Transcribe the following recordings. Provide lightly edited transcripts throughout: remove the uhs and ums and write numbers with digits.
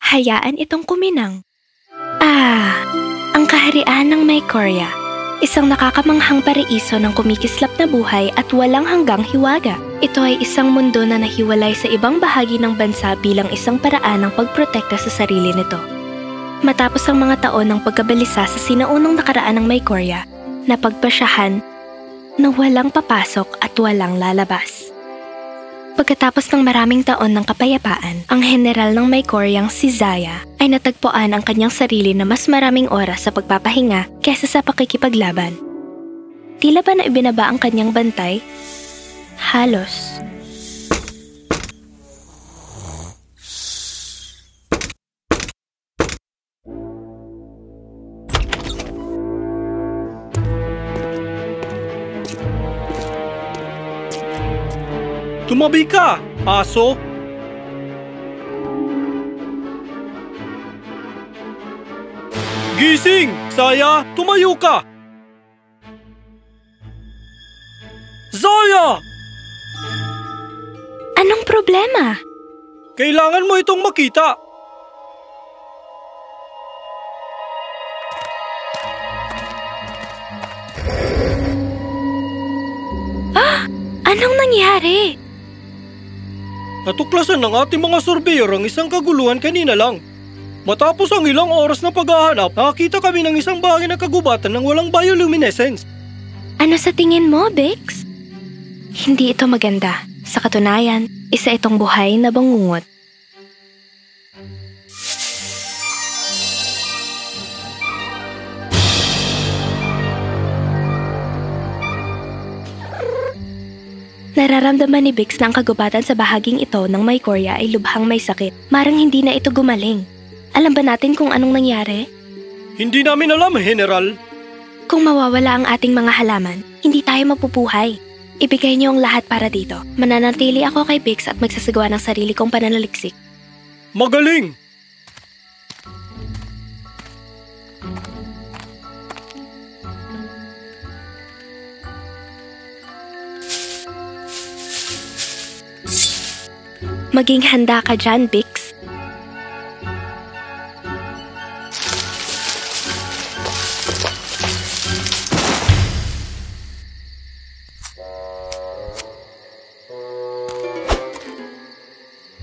hayaan itong kuminang. Ang kaharian ng Mycoria. Isang nakakamanghang paraiso ng kumikislap na buhay at walang hanggang hiwaga. Ito ay isang mundo na nahiwalay sa ibang bahagi ng bansa bilang isang paraan ng pagprotekta sa sarili nito. Matapos ang mga taon ng pagkabalisa sa sinaunang nakaraan ng Mycoria, napagpasyahan na walang papasok at walang lalabas. Pagkatapos ng maraming taon ng kapayapaan, ang general ng Mycoriang si Zaya ay natagpuan ang kanyang sarili na mas maraming oras sa pagpapahinga kaysa sa pakikipaglaban. Tila ba na ibinaba ang kanyang bantay? Halos. Tumabi ka, aso! Gising! Zaya, tumayo ka! Zaya! Anong problema? Kailangan mo itong makita! Anong nangyari? Natuklasan ng ating mga surveyor ang isang kaguluhan kanina lang. Matapos ang ilang oras na paghahanap, nakakita kami ng isang bahagi ng kagubatan ng walang bioluminescence. Ano sa tingin mo, Bix? Hindi ito maganda. Sa katunayan, isa itong buhay na bangungot. Nararamdaman ni Bix na ang kagubatan sa bahaging ito ng Mycoria ay lubhang may sakit. Marang hindi na ito gumaling. Alam ba natin kung anong nangyari? Hindi namin alam, General. Kung mawawala ang ating mga halaman, hindi tayo mapupuhay. Ibigay niyo ang lahat para dito. Mananatili ako kay Bix at magsasagawa ng sarili kong pananaliksik. Magaling! Maging handa ka dyan, Bix.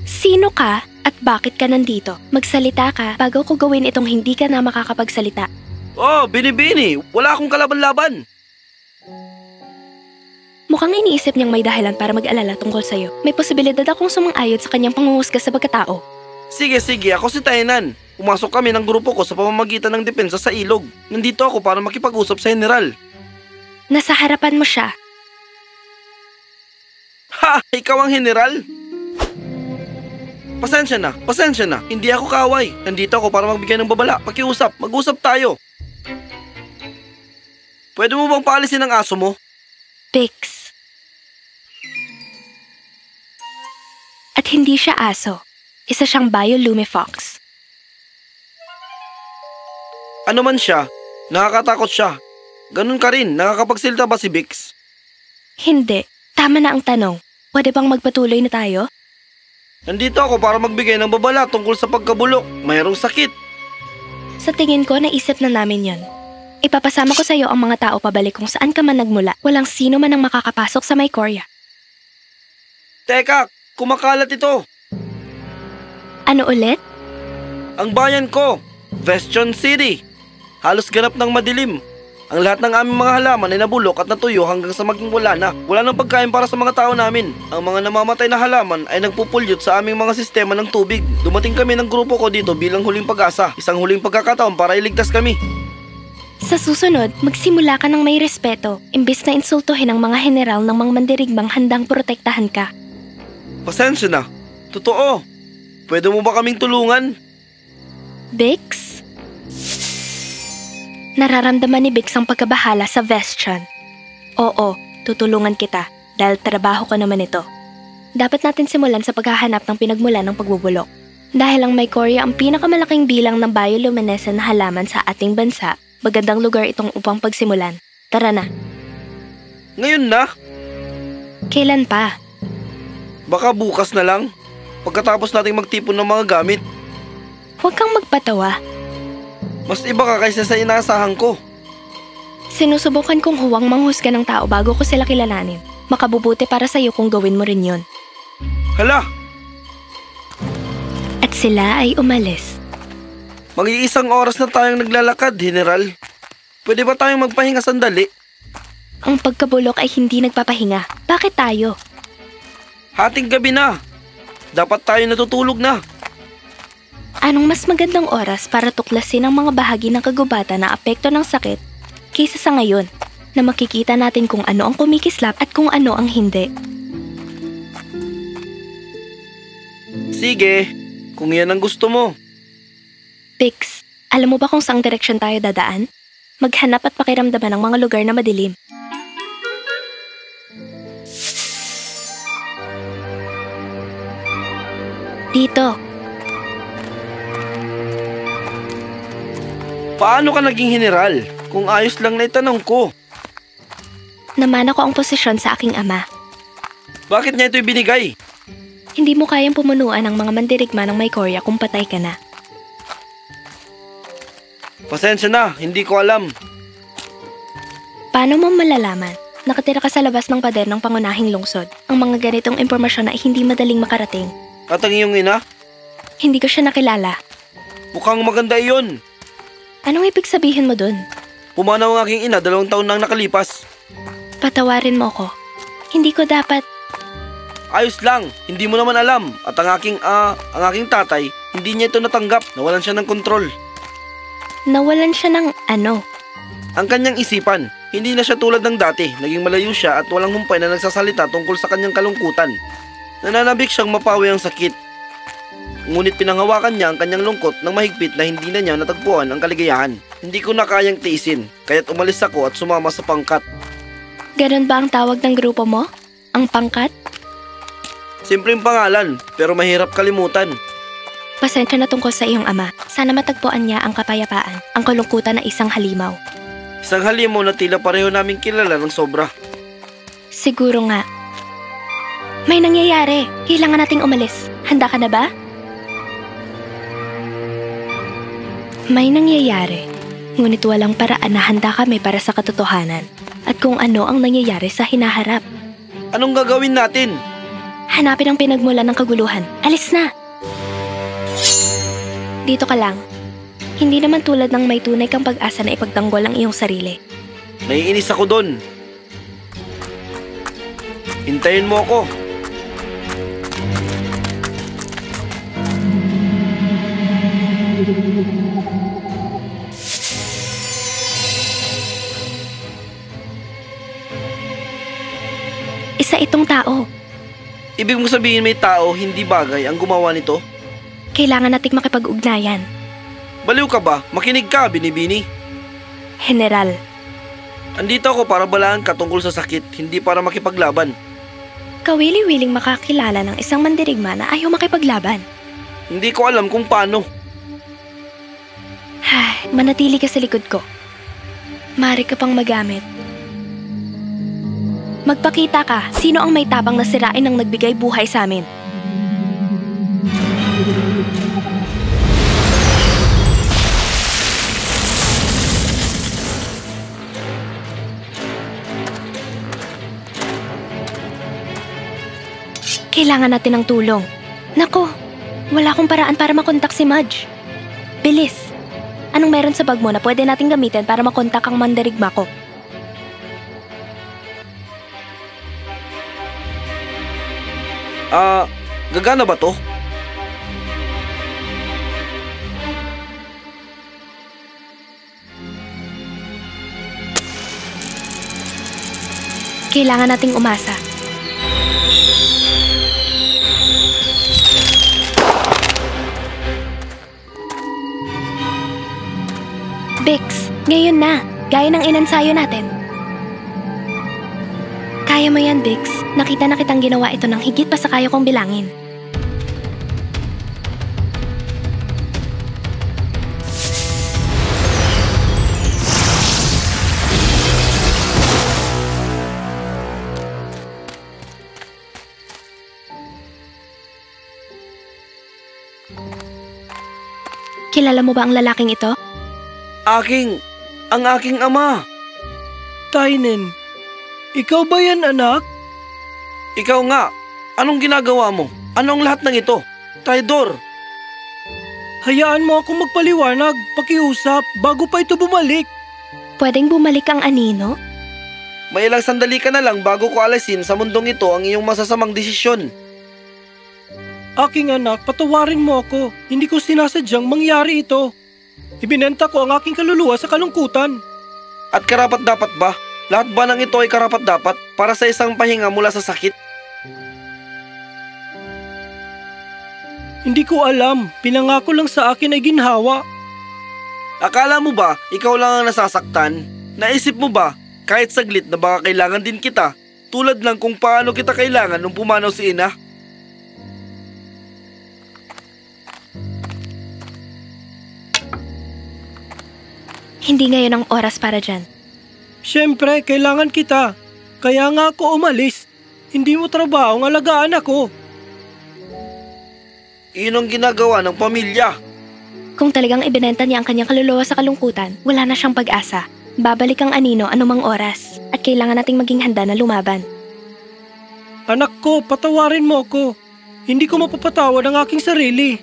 Sino ka at bakit ka nandito? Magsalita ka bago ko gawin itong hindi ka na makakapagsalita. Oh, Binibini! Wala akong kalaban-laban! Mukhang iniisip niyang may dahilan para mag-alala tungkol sa'yo. May posibilidad akong sumang-ayon sa kanyang panguhusga sa pagkatao. Sige, ako si Tainan. Pumasok kami ng grupo ko sa pamamagitan ng depensa sa ilog. Nandito ako para makipag-usap sa general. Nasa harapan mo siya. Ha! Ikaw ang general? Pasensya na. Hindi ako kaaway. Nandito ako para magbigay ng babala. Pakiusap, mag-usap tayo. Pwede mo bang paalisin ang aso mo? Bix. At hindi siya aso. Isa siyang biolumifox. Ano man siya, nakakatakot siya. Ganun ka rin, nakakapagsilta ba si Bix? Hindi. Tama na ang tanong. Pwede bang magpatuloy na tayo? Nandito ako para magbigay ng babala tungkol sa pagkabulok. Mayroong sakit. Sa tingin ko, naisip na namin yon. Ipapasama ko sa iyo ang mga tao pabalik kung saan ka man nagmula. Walang sino man ang makakapasok sa Mycoria. Teka, kumakalat ito. Ano ulit? Ang bayan ko, Vestion City. Halos ganap ng madilim. Ang lahat ng aming mga halaman ay nabulok at natuyo hanggang sa maging wala na. Wala nang pagkain para sa mga tao namin. Ang mga namamatay na halaman ay nagpupulyot sa aming mga sistema ng tubig. Dumating kami ng grupo ko dito bilang huling pag-asa. Isang huling pagkakataon para iligtas kami. Sa susunod, magsimula ka ng may respeto, imbes na insultuhin ang mga general ng mga mandirigmang handang protektahan ka. Pasensya na. Totoo. Pwede mo ba kaming tulungan? Bix? Nararamdaman ni Bix ang pagkabahala sa Vestion. Oo, tutulungan kita dahil trabaho ko naman ito. Dapat natin simulan sa paghahanap ng pinagmulan ng pagbubulok. Dahil ang Mycoria ang pinakamalaking bilang ng bioluminescent na halaman sa ating bansa, magandang lugar itong upang pagsimulan. Tara na. Ngayon na? Kailan pa? Baka bukas na lang. Pagkatapos nating magtipon ng mga gamit. Huwag kang magpatawa. Mas iba ka kaysa sa inaasahan ko. Sinusubukan kong huwang manghusga ng tao bago ko sila kilalanin. Makabubuti para sa'yo kung gawin mo rin yon. Hala! At sila ay umalis. Mag-iisang oras na tayong naglalakad, General. Pwede ba tayong magpahinga sandali? Ang pagkabulok ay hindi nagpapahinga. Bakit tayo? Hating gabi na. Dapat tayo natutulog na. Anong mas magandang oras para tuklasin ang mga bahagi ng kagubatan na apekto ng sakit kaysa sa ngayon na makikita natin kung ano ang kumikislap at kung ano ang hindi? Sige, kung yan ang gusto mo. Bix, alam mo ba kung saang direksyon tayo dadaan? Maghanap at pakiramdaman ng mga lugar na madilim. Dito. Paano ka naging general? Kung ayos lang na itanong ko. Namana ko ang posisyon sa aking ama. Bakit niya ito ibinigay? Hindi mo kayang pumunuan ang mga mandirigma ng Mycoria kung patay ka na. Pasensya na, hindi ko alam. Paano mo malalaman? Nakatira ka sa labas ng pader ng pangunahing lungsod. Ang mga ganitong impormasyon ay hindi madaling makarating. At ang iyong ina? Hindi ko siya nakilala. Mukhang maganda iyon. Anong ibig sabihin mo dun? Pumanaw ang aking ina 2 taon nang nakalipas. Patawarin mo ko. Hindi ko dapat... Ayos lang, hindi mo naman alam. At ang aking tatay, hindi niya ito natanggap. Nawalan siya ng kontrol. Nawalan siya ng ano? Ang kanyang isipan, hindi na siya tulad ng dati. Naging malayo siya at walang humpay na nagsasalita tungkol sa kanyang kalungkutan. Nananabik siyang mapawi ang sakit. Ngunit pinanghawakan niya ang kanyang lungkot ng mahigpit na hindi na niya natagpuan ang kaligayahan. Hindi ko na kayang tiisin, kaya't umalis ako at sumama sa pangkat. Ganon ba ang tawag ng grupo mo? Ang pangkat? Simpleng pangalan, pero mahirap kalimutan. Pasensya na tungkol sa iyong ama. Sana matagpuan niya ang kapayapaan, ang kalungkutan na isang halimaw. Isang halimaw na tila pareho naming kilala ng sobra. Siguro nga. May nangyayari. Kailangan nating umalis. Handa ka na ba? May nangyayari. Ngunit walang paraan na handa kami para sa katotohanan at kung ano ang nangyayari sa hinaharap. Anong gagawin natin? Hanapin ang pinagmulan ng kaguluhan. Alis na! Dito ka lang. Hindi naman tulad ng may tunay kang pag-asa na ipagtanggol ang iyong sarili. Naiinis ako doon. Hintayin mo ako. Isa itong tao. Ibig mo sabihin may tao, hindi bagay ang gumawa nito? Kailangan nating makipag-ugnayan. Baliw ka ba? Makinig ka, Binibini. General. Andito ako para balaan ka tungkol sa sakit, hindi para makipaglaban. Kawili-wiling makakilala ng isang mandirigma na ayaw makipaglaban. Hindi ko alam kung paano. Manatili ka sa likod ko. Maaari ka pang magamit. Magpakita ka, sino ang may tapang na sirain ang nagbigay buhay sa amin? Kailangan natin ng tulong. Nako, wala akong paraan para makontak si Mudge. Bilis! Anong meron sa bag mo na pwede nating gamitin para makontak ang mandirigma ko? Gagana ba to? Kailangan nating umasa. Bix, ngayon na. Gaya ng inensayo natin. Kaya mo yan, Bix. Nakita na kitang ginawa ito ng higit pa sa kaya kong bilangin. Kilala mo ba ang lalaking ito? Ang aking ama. Tynan, ikaw ba yan, anak? Ikaw nga, anong ginagawa mo? Ano ang lahat ng ito? Traidor! Hayaan mo akong magpaliwanag, pakiusap, bago pa ito bumalik. Pwedeng bumalik ang anino? May ilang sandali ka na lang bago ko alisin sa mundong ito ang iyong masasamang desisyon. Aking anak, patawarin mo ako. Hindi ko sinasadyang mangyari ito. Ibinenta ko ang aking kaluluwa sa kalungkutan. At karapat-dapat ba? Lahat ba ng ito ay karapat-dapat para sa isang pahinga mula sa sakit? Hindi ko alam. Pinangako lang sa akin ay ginhawa. Akala mo ba ikaw lang ang nasasaktan? Naisip mo ba kahit saglit na baka kailangan din kita, tulad lang kung paano kita kailangan nung pumanaw si Ina? Hindi ngayon ang oras para dyan. Siyempre, kailangan kita. Kaya nga ako umalis. Hindi mo trabaho ang alagaan ako. Iyon ang ginagawa ng pamilya. Kung talagang ibinenta niya ang kanyang kaluluwa sa kalungkutan, wala na siyang pag-asa. Babalik ang anino anumang oras at kailangan nating maging handa na lumaban. Anak ko, patawarin mo ako. Hindi ko mapapatawad ang aking sarili.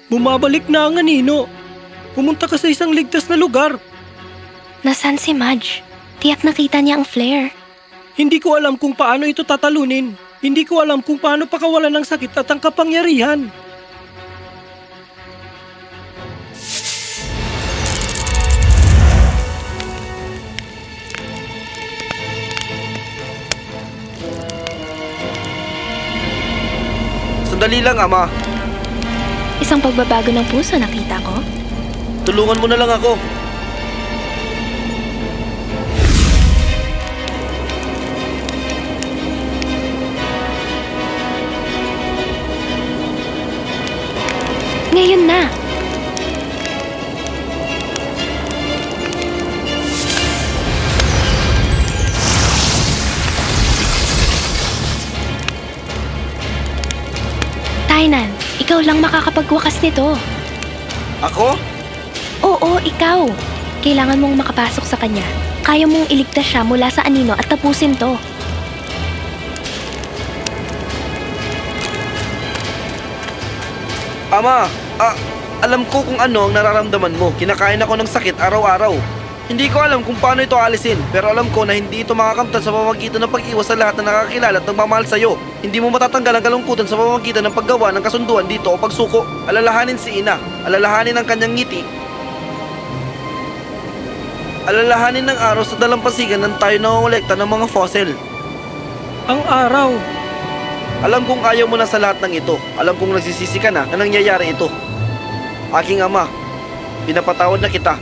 Bumabalik na ang anino. Pumunta ka sa isang ligtas na lugar. Nasaan si Mudge? Tiyak nakita niya ang flare. Hindi ko alam kung paano ito tatalunin. Hindi ko alam kung paano pakawalan ng sakit at ang kapangyarihan. Sandali lang, Ama. Isang pagbabago ng puso nakita ko. Tulungan mo na lang ako. Ngayon na! Tynan, ikaw lang makakapagwakas nito. Ako? Oo, ikaw. Kailangan mong makapasok sa kanya. Kaya mong iligtas siya mula sa anino at tapusin to. Ama, alam ko kung ano ang nararamdaman mo. Kinakain ako ng sakit araw-araw. Hindi ko alam kung paano ito alisin, pero alam ko na hindi ito makakamtan sa pamamagitan ng pag-iwas sa lahat na nakakilala at nagmamahal sa'yo. Hindi mo matatanggal ang kalungkutan sa pamamagitan ng paggawa ng kasunduan dito o pagsuko. Alalahanin si Ina, alalahanin ang kanyang ngiti. Alalahanin ng araw sa dalampasigan ng tayo nangongolekta ng mga fossil. Ang araw. Alam kong ayaw mo na sa lahat ng ito. Alam kong nagsisisi ka na nangyayari ito. Aking ama, pinapatawad na kita.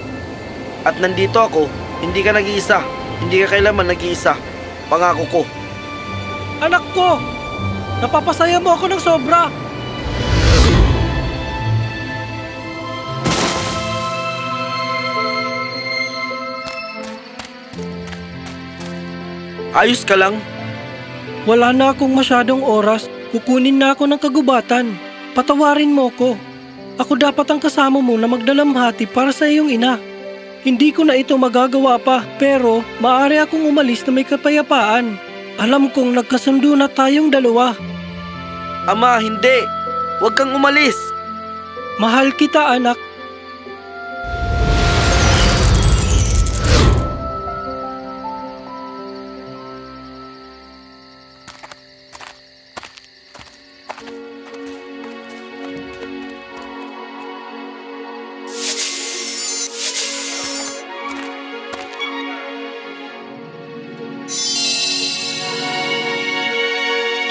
At nandito ako, hindi ka nag-iisa. Hindi ka kailanman nag-iisa. Pangako ko. Anak ko! Napapasaya mo ako ng sobra. Ayos ka lang? Wala na akong masyadong oras. Kukunin na ako ng kagubatan. Patawarin mo ko. Ako dapat ang kasama mo na magdalamhati para sa iyong ina. Hindi ko na ito magagawa pa, pero maaari akong umalis na may kapayapaan. Alam kong nagkasundo na tayong dalawa. Ama, hindi. Huwag kang umalis. Mahal kita, anak.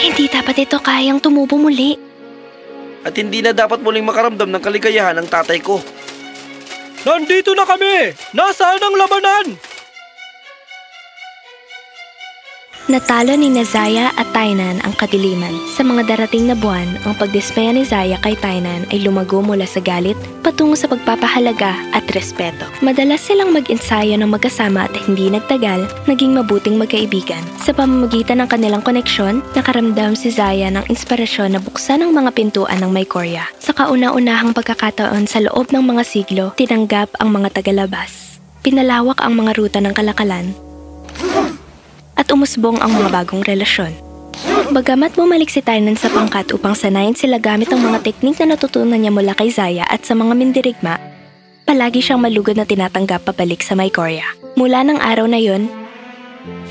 Hindi dapat ito kayang tumubo muli. At hindi na dapat muling makaramdam ng kaligayahan ng tatay ko. Nandito na kami! Nasaan ang labanan? Natalo ni Zaya at Tainan ang kadiliman. Sa mga darating na buwan, ang pagdismaya ni Zaya kay Tainan ay lumago mula sa galit patungo sa pagpapahalaga at respeto. Madalas silang mag-ensayo ng magkasama at hindi nagtagal, naging mabuting magkaibigan. Sa pamamagitan ng kanilang koneksyon, nakaramdam si Zaya ng inspirasyon na buksan ang mga pintuan ng Mycorrhea. Sa kauna-unahang pagkakataon sa loob ng mga siglo, tinanggap ang mga tagalabas. Pinalawak ang mga ruta ng kalakalan at umusbong ang mga bagong relasyon. Bagamat bumalik si Tainan sa pangkat upang sanayin sila gamit ang mga teknik na natutunan niya mula kay Zaya at sa mga mindirigma, palagi siyang malugod na tinatanggap pabalik sa Mycorrhea. Mula ng araw na yon,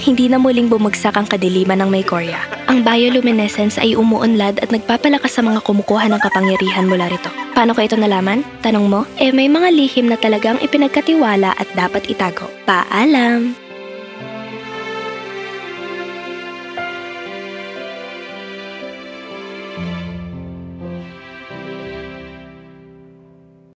hindi na muling bumagsak ang kadiliman ng Mycorrhea. Ang bioluminescence ay umuunlad at nagpapalakas sa mga kumukuha ng kapangyarihan mula rito. Paano ko ito nalaman? Tanong mo? May mga lihim na talagang ipinagkatiwala at dapat itago. Paalam!